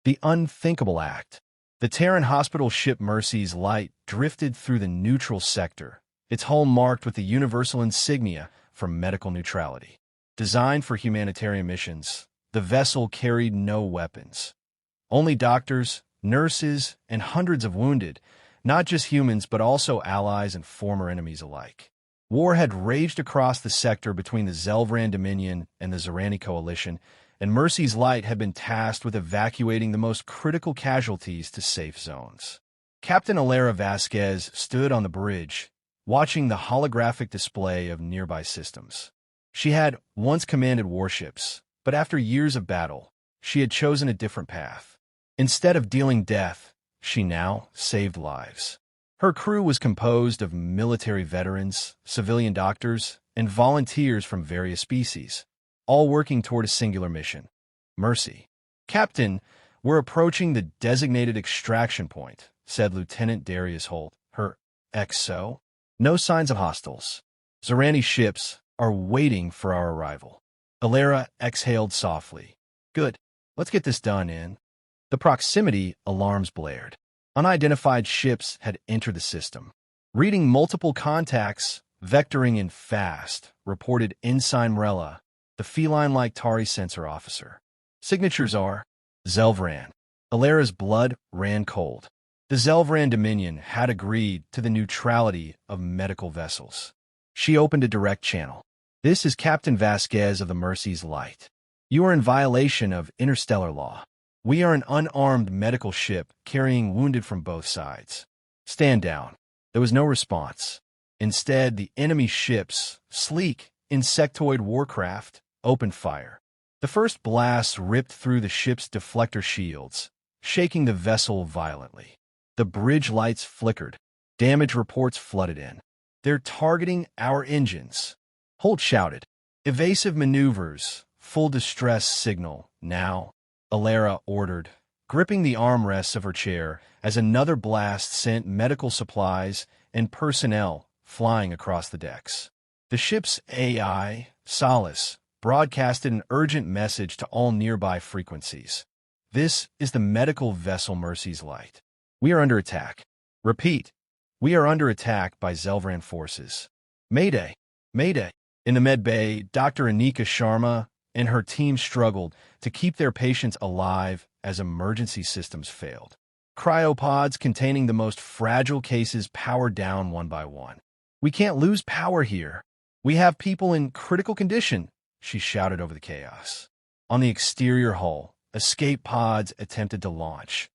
The unthinkable act. The Terran hospital ship Mercy's Light drifted through the neutral sector, its hull marked with the universal insignia for medical neutrality. Designed for humanitarian missions, the vessel carried no weapons. Only doctors, nurses, and hundreds of wounded, not just humans but also allies and former enemies alike. War had raged across the sector between the Xel'Vran Dominion and the Xerani Coalition, and Mercy's Light had been tasked with evacuating the most critical casualties to safe zones. Captain Alara Vasquez stood on the bridge, watching the holographic display of nearby systems. She had once commanded warships, but after years of battle, she had chosen a different path. Instead of dealing death, she now saved lives. Her crew was composed of military veterans, civilian doctors, and volunteers from various species, all working toward a singular mission: mercy. "Captain, we're approaching the designated extraction point," said Lieutenant Darius Holt, her XO. "No signs of hostiles. Xerani ships are waiting for our arrival." Alara exhaled softly. "Good. Let's get this done in." The proximity alarms blared. Unidentified ships had entered the system. Reading multiple contacts, vectoring in fast, reported Ensign Rella, the feline-like Tari sensor officer. Signatures are Xel'Vran. Alara's blood ran cold. The Xel'Vran Dominion had agreed to the neutrality of medical vessels. She opened a direct channel. "This is Captain Vasquez of the Mercy's Light. You are in violation of interstellar law. We are an unarmed medical ship carrying wounded from both sides. Stand down." There was no response. Instead, the enemy ships, sleek, insectoid warcraft, opened fire. The first blasts ripped through the ship's deflector shields, shaking the vessel violently. The bridge lights flickered. Damage reports flooded in. "They're targeting our engines," Holt shouted. "Evasive maneuvers, full distress signal, now," Alara ordered, gripping the armrests of her chair as another blast sent medical supplies and personnel flying across the decks. The ship's AI, Solace, broadcasted an urgent message to all nearby frequencies. "This is the medical vessel Mercy's Light. We are under attack. Repeat, we are under attack by Xel'Vran forces. Mayday! Mayday!" In the med bay, Dr. Anika Sharma and her team struggled to keep their patients alive as emergency systems failed. Cryopods containing the most fragile cases powered down one by one. "We can't lose power here. We have people in critical condition," she shouted over the chaos. On the exterior hull, escape pods attempted to launch,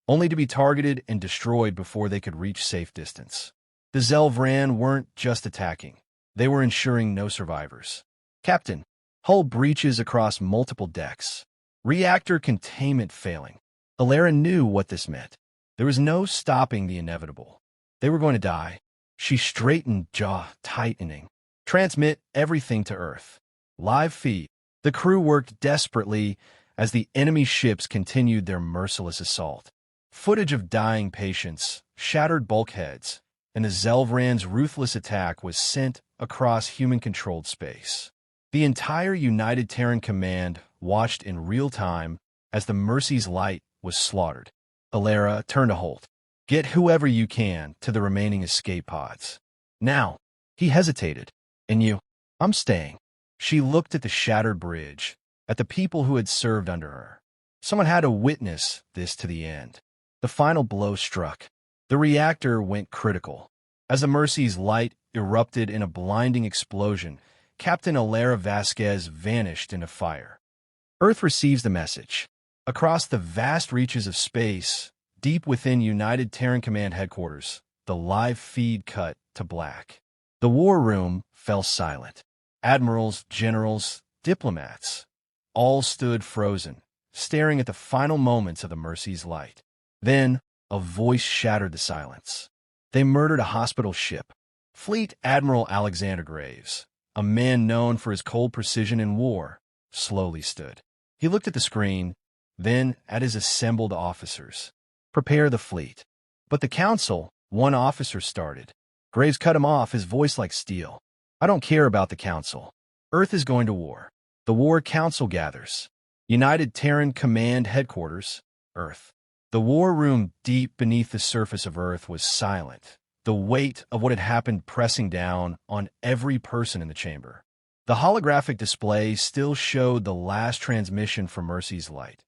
only to be targeted and destroyed before they could reach safe distance. The Xel'Vran weren't just attacking. They were ensuring no survivors. "Captain, hull breaches across multiple decks. Reactor containment failing." Alara knew what this meant. There was no stopping the inevitable. They were going to die. She straightened, jaw tightening. "Transmit everything to Earth. Live feed." The crew worked desperately as the enemy ships continued their merciless assault. Footage of dying patients, shattered bulkheads, and the Xel'Vran's ruthless attack was sent across human-controlled space. The entire United Terran Command watched in real time as the Mercy's Light was slaughtered. Alara turned to Holt. "Get whoever you can to the remaining escape pods. Now." He hesitated. "And you?" "I'm staying." She looked at the shattered bridge, at the people who had served under her. Someone had to witness this to the end. The final blow struck. The reactor went critical. As the Mercy's Light erupted in a blinding explosion, Captain Alara Vasquez vanished into fire. Earth receives the message. Across the vast reaches of space, deep within United Terran Command headquarters, the live feed cut to black. The war room fell silent. Admirals, generals, diplomats, all stood frozen, staring at the final moments of the Mercy's Light. Then, a voice shattered the silence. "They murdered a hospital ship." Fleet Admiral Alexander Graves, a man known for his cold precision in war, slowly stood. He looked at the screen, then at his assembled officers. "Prepare the fleet." "But the council," one officer started. Graves cut him off, his voice like steel. "I don't care about the council. Earth is going to war. The war council gathers. United Terran Command headquarters. Earth. The war room deep beneath the surface of Earth was silent, the weight of what had happened pressing down on every person in the chamber. The holographic display still showed the last transmission from Mercy's light.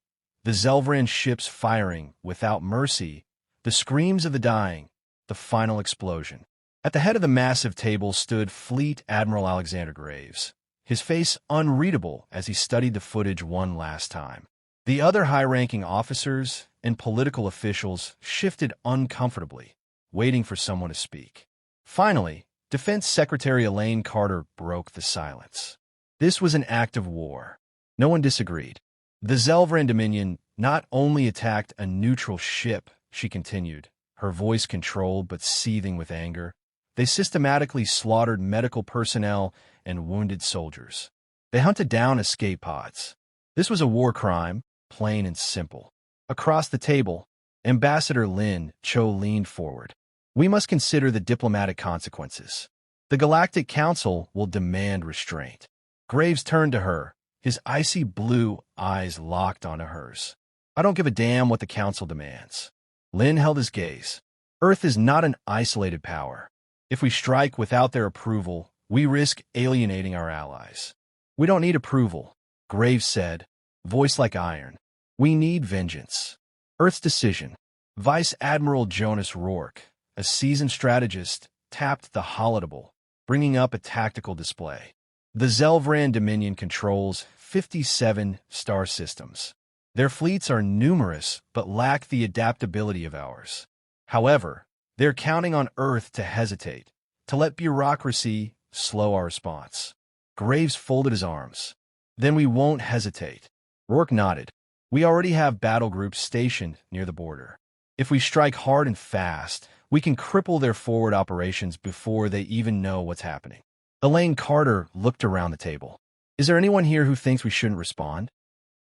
The Xel'Vran ships firing without mercy, the screams of the dying, the final explosion. At the head of the massive table stood Fleet Admiral Alexander Graves, his face unreadable as he studied the footage one last time. The other high-ranking officers and political officials shifted uncomfortably, waiting for someone to speak. Finally, Defense Secretary Elaine Carter broke the silence. This was an act of war. No one disagreed. The Xel'Vran Dominion not only attacked a neutral ship, she continued, her voice controlled but seething with anger, they systematically slaughtered medical personnel and wounded soldiers. They hunted down escape pods. This was a war crime, plain and simple. Across the table, Ambassador Lin Cho leaned forward. We must consider the diplomatic consequences. The Galactic Council will demand restraint. Graves turned to her, his icy blue eyes locked onto hers. I don't give a damn what the Council demands. Lin held his gaze. Earth is not an isolated power. If we strike without their approval, we risk alienating our allies. We don't need approval, Graves said, voice like iron. We need vengeance. Earth's decision. Vice Admiral Jonas Rourke, a seasoned strategist, tapped the holodeck, bringing up a tactical display. The Xel'Vran Dominion controls 57 star systems. Their fleets are numerous but lack the adaptability of ours. However, they're counting on Earth to hesitate, to let bureaucracy slow our response. Graves folded his arms. Then we won't hesitate. Rourke nodded. We already have battle groups stationed near the border. If we strike hard and fast, we can cripple their forward operations before they even know what's happening. Elaine Carter looked around the table. Is there anyone here who thinks we shouldn't respond?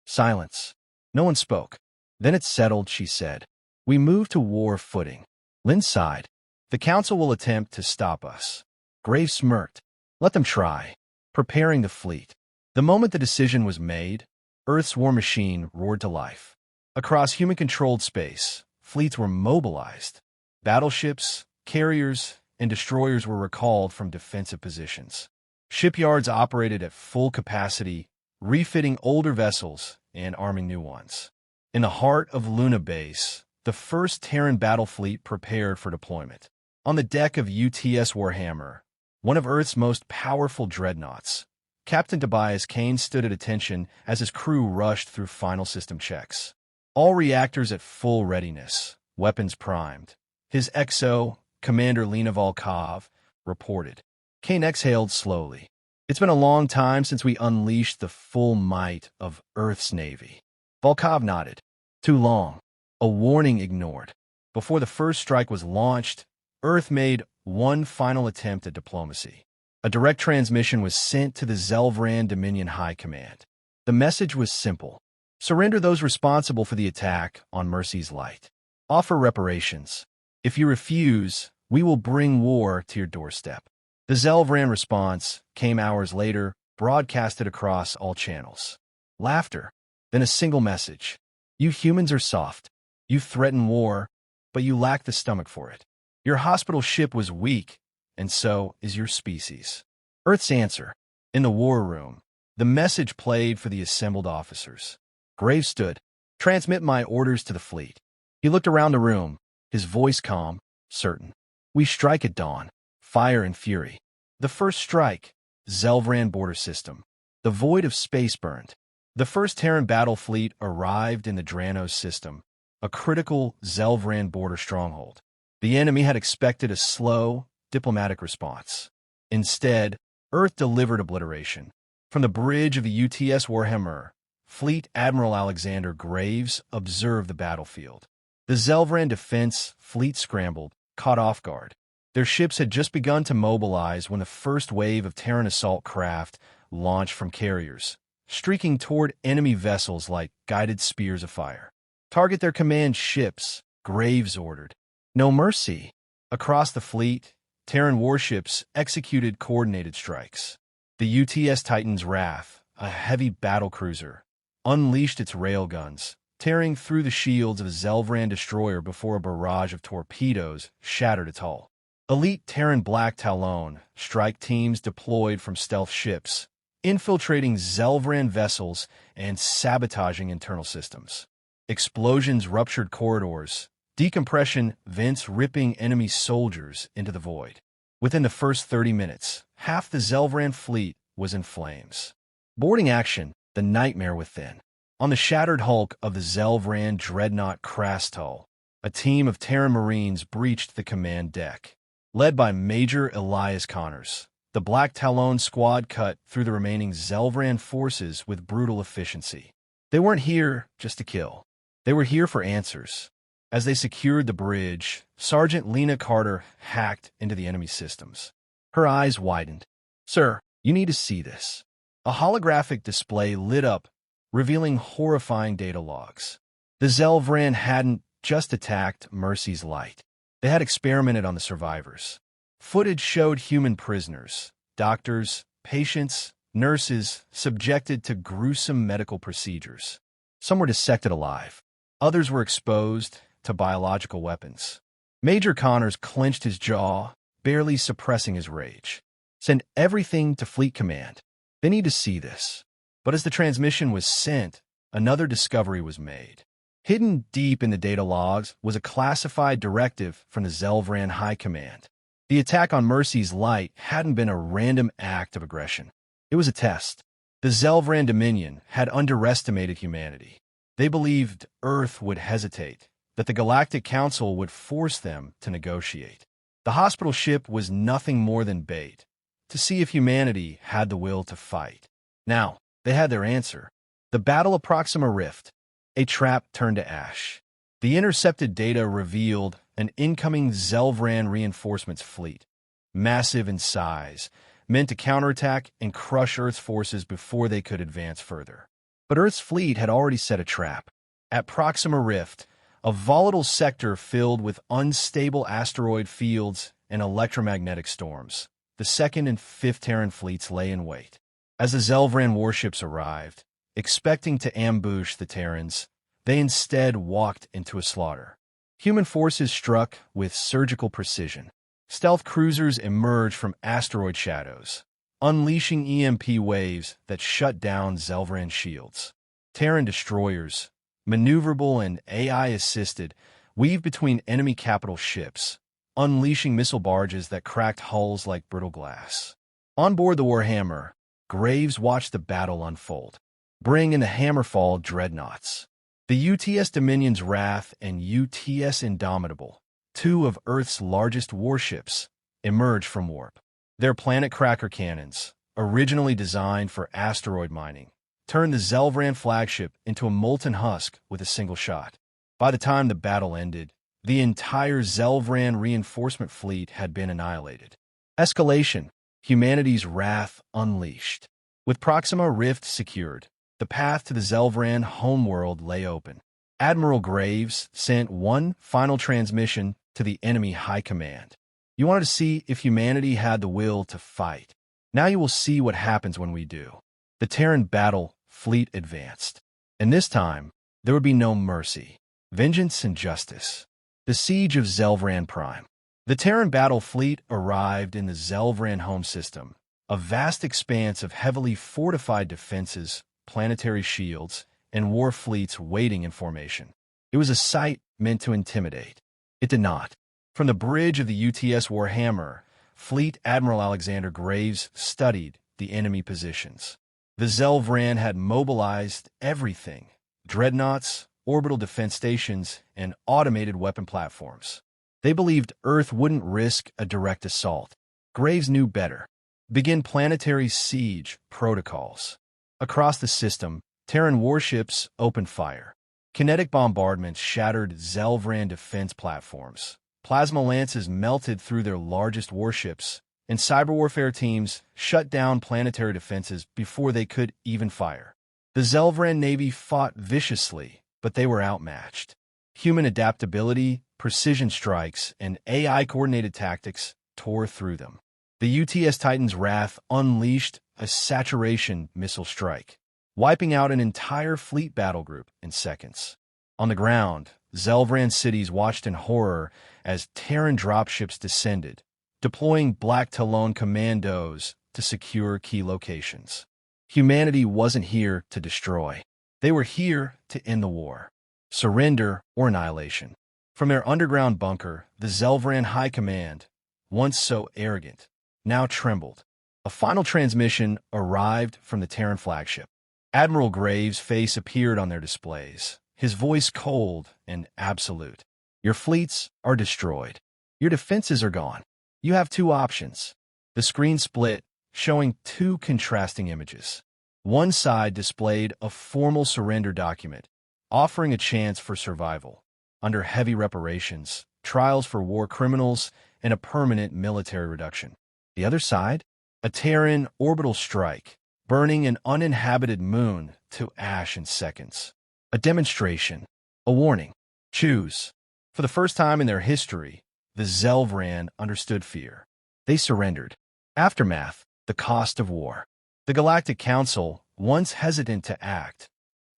Silence. No one spoke. Then it's settled, she said. We move to war footing. Lin sighed. The Council will attempt to stop us. Graves smirked. Let them try. Preparing the fleet. The moment the decision was made, Earth's war machine roared to life. Across human-controlled space, fleets were mobilized. Battleships, carriers, and destroyers were recalled from defensive positions. Shipyards operated at full capacity, refitting older vessels and arming new ones. In the heart of Luna Base, the first Terran Battle Fleet prepared for deployment. On the deck of UTS Warhammer, one of Earth's most powerful dreadnoughts, Captain Tobias Kane stood at attention as his crew rushed through final system checks. All reactors at full readiness, weapons primed. His XO, Commander Lena Volkov, reported. Kane exhaled slowly. It's been a long time since we unleashed the full might of Earth's Navy. Volkov nodded. Too long. A warning ignored. Before the first strike was launched, Earth made one final attempt at diplomacy. A direct transmission was sent to the Xel'Vran Dominion High Command. The message was simple. Surrender those responsible for the attack on Mercy's light. Offer reparations. If you refuse, we will bring war to your doorstep. The Xel'Vran response came hours later, broadcasted across all channels. Laughter. Then a single message. You humans are soft. You threaten war, but you lack the stomach for it. Your hospital ship was weak, and so is your species. Earth's answer. In the war room, the message played for the assembled officers. Graves stood. Transmit my orders to the fleet. He looked around the room, his voice calm, certain. We strike at dawn. Fire and fury. The first strike. Xel'Vran border system. The void of space burned. The first Terran Battle Fleet arrived in the Dranos system, a critical Xel'Vran border stronghold. The enemy had expected a slow, diplomatic response. Instead, Earth delivered obliteration. From the bridge of the UTS Warhammer, Fleet Admiral Alexander Graves observed the battlefield. The Xel'Vran defense fleet scrambled, caught off guard. Their ships had just begun to mobilize when the first wave of Terran assault craft launched from carriers, streaking toward enemy vessels like guided spears of fire. Target their command ships, Graves ordered. No mercy. Across the fleet, Terran warships executed coordinated strikes. The UTS Titan's Wrath, a heavy battlecruiser, unleashed its railguns, tearing through the shields of a Xel'Vran destroyer before a barrage of torpedoes shattered its hull. Elite Terran Black Talon strike teams deployed from stealth ships, infiltrating Xel'Vran vessels and sabotaging internal systems. Explosions ruptured corridors, decompression vents ripping enemy soldiers into the void. Within the first 30 minutes, half the Xel'Vran fleet was in flames. Boarding action, the nightmare within. On the shattered hulk of the Xel'Vran dreadnought Krastal, a team of Terran Marines breached the command deck. Led by Major Elias Connors, the Black Talon squad cut through the remaining Xel'Vran forces with brutal efficiency. They weren't here just to kill. They were here for answers. As they secured the bridge, Sergeant Lena Carter hacked into the enemy systems. Her eyes widened. "Sir, you need to see this." A holographic display lit up, revealing horrifying data logs. The Xel'Vran hadn't just attacked Mercy's Light. They had experimented on the survivors. Footage showed human prisoners, doctors, patients, nurses subjected to gruesome medical procedures. Some were dissected alive. Others were exposed to biological weapons. Major Connors clenched his jaw, barely suppressing his rage. "Send everything to Fleet Command. They need to see this." But as the transmission was sent, another discovery was made. Hidden deep in the data logs was a classified directive from the Xel'Vran High Command. The attack on Mercy's Light hadn't been a random act of aggression. It was a test. The Xel'Vran Dominion had underestimated humanity. They believed Earth would hesitate, that the Galactic Council would force them to negotiate. The hospital ship was nothing more than bait, to see if humanity had the will to fight. Now, they had their answer. The Battle of Proxima Rift, a trap turned to ash. The intercepted data revealed an incoming Xel'Vran reinforcements fleet, massive in size, meant to counterattack and crush Earth's forces before they could advance further. But Earth's fleet had already set a trap. At Proxima Rift, a volatile sector filled with unstable asteroid fields and electromagnetic storms, the 2nd and 5th Terran fleets lay in wait. As the Xel'Vran warships arrived, expecting to ambush the Terrans, they instead walked into a slaughter. Human forces struck with surgical precision. Stealth cruisers emerged from asteroid shadows, unleashing EMP waves that shut down Xel'Vran shields. Terran destroyers, maneuverable and AI-assisted, weaved between enemy capital ships, unleashing missile barges that cracked hulls like brittle glass. On board the Warhammer, Graves watched the battle unfold. Bring in the Hammerfall dreadnoughts. The UTS Dominion's Wrath and UTS Indomitable, two of Earth's largest warships, emerged from warp. Their planet cracker cannons, originally designed for asteroid mining, turned the Xel'Vran flagship into a molten husk with a single shot. By the time the battle ended, the entire Xel'Vran reinforcement fleet had been annihilated. Escalation, humanity's wrath unleashed. With Proxima Rift secured, the path to the Xel'Vran homeworld lay open. Admiral Graves sent one final transmission to the enemy high command. "You wanted to see if humanity had the will to fight. Now you will see what happens when we do." The Terran Battle Fleet advanced. And this time, there would be no mercy, vengeance and justice. The Siege of Xel'Vran Prime. The Terran Battle Fleet arrived in the Xel'Vran home system, a vast expanse of heavily fortified defenses, planetary shields, and war fleets waiting in formation. It was a sight meant to intimidate. It did not. From the bridge of the UTS Warhammer, Fleet Admiral Alexander Graves studied the enemy positions. The Xel'Vran had mobilized everything: dreadnoughts, orbital defense stations, and automated weapon platforms. They believed Earth wouldn't risk a direct assault. Graves knew better. Begin planetary siege protocols. Across the system, Terran warships opened fire. Kinetic bombardments shattered Xel'Vran defense platforms. Plasma lances melted through their largest warships, and cyber warfare teams shut down planetary defenses before they could even fire. The Xel'Vran Navy fought viciously, but they were outmatched. Human adaptability, precision strikes, and AI-coordinated tactics tore through them. The UTS Titan's Wrath unleashed a saturation missile strike, wiping out an entire fleet battle group in seconds. On the ground, Xel'Vran cities watched in horror as Terran dropships descended, deploying Black Talon commandos to secure key locations. Humanity wasn't here to destroy. They were here to end the war. Surrender or annihilation. From their underground bunker, the Xel'Vran High Command, once so arrogant, now trembled. A final transmission arrived from the Terran flagship. Admiral Graves' face appeared on their displays, his voice cold and absolute. Your fleets are destroyed. Your defenses are gone. You have two options. The screen split, showing two contrasting images. One side displayed a formal surrender document, offering a chance for survival, under heavy reparations, trials for war criminals, and a permanent military reduction. The other side? A Terran orbital strike, burning an uninhabited moon to ash in seconds. A demonstration. A warning. Choose. For the first time in their history, the Xel'Vran understood fear. They surrendered. Aftermath. The cost of war. The Galactic Council, once hesitant to act,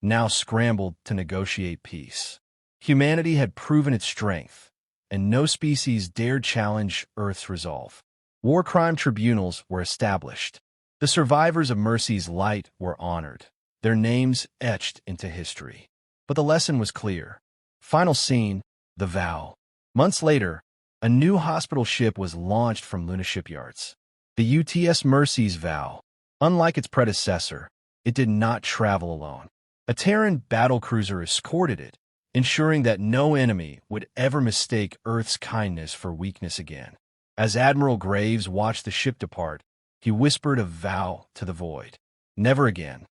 now scrambled to negotiate peace. Humanity had proven its strength, and no species dared challenge Earth's resolve. War crime tribunals were established. The survivors of Mercy's Light were honored, their names etched into history. But the lesson was clear. Final scene, the vow. Months later, a new hospital ship was launched from Luna shipyards. The UTS Mercy's vow. Unlike its predecessor, it did not travel alone. A Terran battlecruiser escorted it, ensuring that no enemy would ever mistake Earth's kindness for weakness again. As Admiral Graves watched the ship depart, he whispered a vow to the void. Never again.